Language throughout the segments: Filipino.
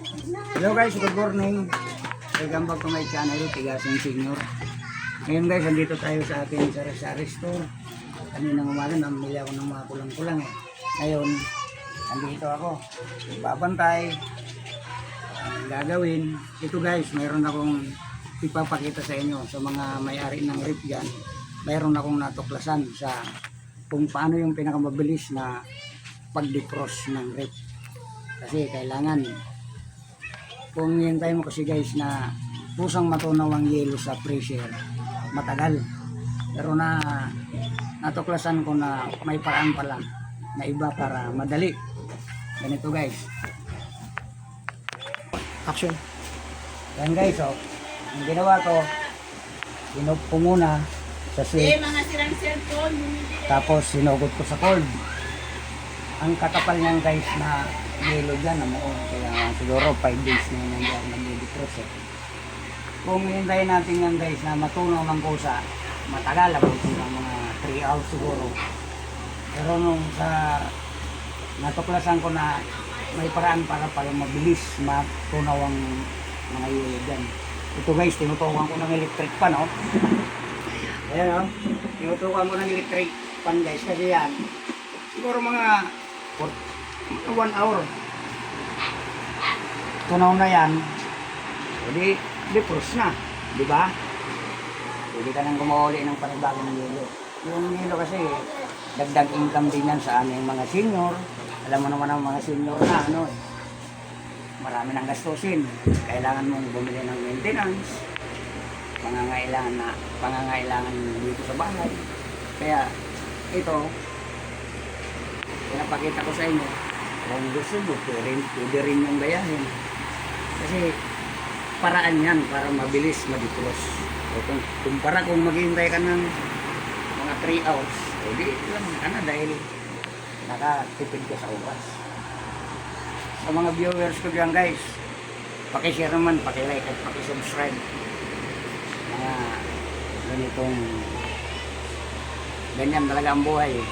Hello guys, good morning. Welcome back to my channel, Tigasing Senior. Ngayon guys, andito tayo sa ating sari-sari store. Kaninang umaga, namili ako ng mga kulang-kulang eh. Ngayon, andito ako. Babantay. Ang gagawin. Ito guys, mayroon akong ipapakita sa inyo sa mga may-ari ng rip dyan. Mayroon akong natuklasan sa kung paano yung pinakamabilis na pag-defrost ng rip. Kasi kailangan kung hintay mo kasi guys na pusang matunaw ang yelo sa pressure, matagal. Pero natuklasan ko na may paraan pa lang na iba para madali. Ganito guys. Action. Yan guys, oh. Ang ginawa ko, sinup ko muna sa switch. Tapos sinugot ko sa cord. Ang kakapal niyan guys na yelo dyan, kaya siguro 5 days na yun nandiyan nag-defrost eh. Kung hintayin natin yan guys na matunaw ng kusa, matagal, abot ng mga 3 hours siguro. Pero nung natuklasan ko na may paraan para mabilis matunaw ang mga yelo dyan. Ito guys, tinutukan ko ng electric pan, oh. Ayan, oh. Tinutukan ko ng electric pan guys kasi yan siguro mga 1 hour tunaw na yan, hindi defrost na, di ba? Pwede ka nang gumauli ng panibagong yelo. Yung yelo kasi dagdag income din yan sa aming mga senior. Alam mo naman ang mga senior na marami nang gastusin, kailangan mong bumili ng maintenance, pangangailangan dito sa bahay. Kaya ito pinapakita ko sa inyo. Kung gusto mo, pwede rin yung gayahin. Kasi paraan yan para mabilis ma-defrost. O kung maghihintay ka ng mga 3 hours, pwede lang ka na dahil nakatipid ka sa oras. Sa mga viewers ko dyan guys, pakishare naman, pakilike at pakisubscribe. Mga ganitong ganyan talaga ang buhay eh.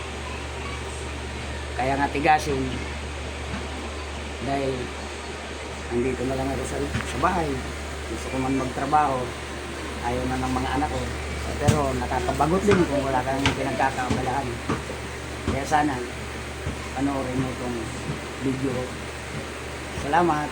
Kaya nga tigasin dahil andito na lang ako sa bahay. Gusto ko man magtrabaho, ayaw na ng mga anak ko, pero nakakabagot din kung wala kang pinagkakaabalahan. Kaya sana panoorin mo itong video. Salamat.